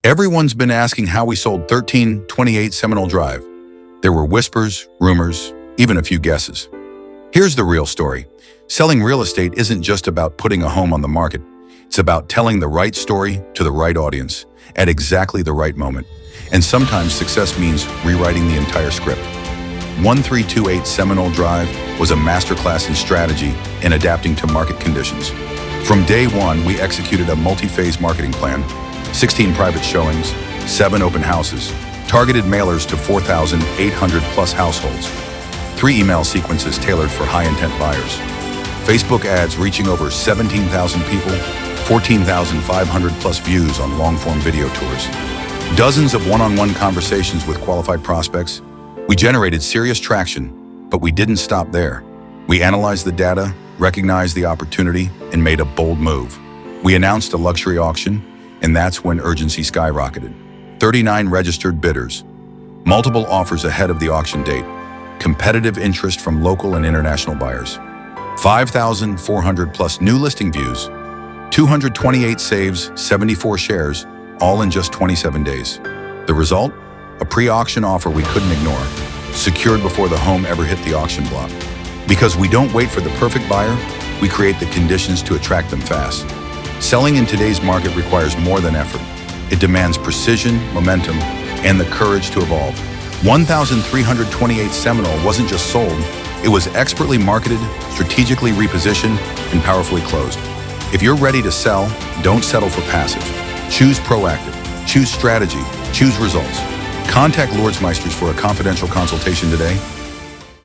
Everyone's been asking how we sold 1328 Seminole Drive. There were whispers, rumors, even a few guesses. Here's the real story. Selling real estate isn't just about putting a home on the market. It's about telling the right story to the right audience at exactly the right moment. And sometimes success means rewriting the entire script. 1328 Seminole Drive was a masterclass in strategy and adapting to market conditions. From day one, we executed a multi-phase marketing plan, 16 private showings, 7 open houses, targeted mailers to 4,800 plus households, 3 email sequences tailored for high-intent buyers, Facebook ads reaching over 17,000 people, 14,500 plus views on long-form video tours, dozens of one-on-one conversations with qualified prospects. We generated serious traction, but we didn't stop there. We analyzed the data, recognized the opportunity, and made a bold move. We announced a luxury auction, and that's when urgency skyrocketed. 39 registered bidders, multiple offers ahead of the auction date, competitive interest from local and international buyers, 5,400 plus new listing views, 228 saves, 74 shares, all in just 27 days. The result? A pre-auction offer we couldn't ignore, secured before the home ever hit the auction block. Because we don't wait for the perfect buyer, we create the conditions to attract them fast. Selling in today's market requires more than effort. It demands precision, momentum, and the courage to evolve. 1328 Seminole wasn't just sold, it was expertly marketed, strategically repositioned, and powerfully closed. If you're ready to sell, don't settle for passive. Choose proactive, choose strategy, choose results. Contact Lourdes Maestres for a confidential consultation today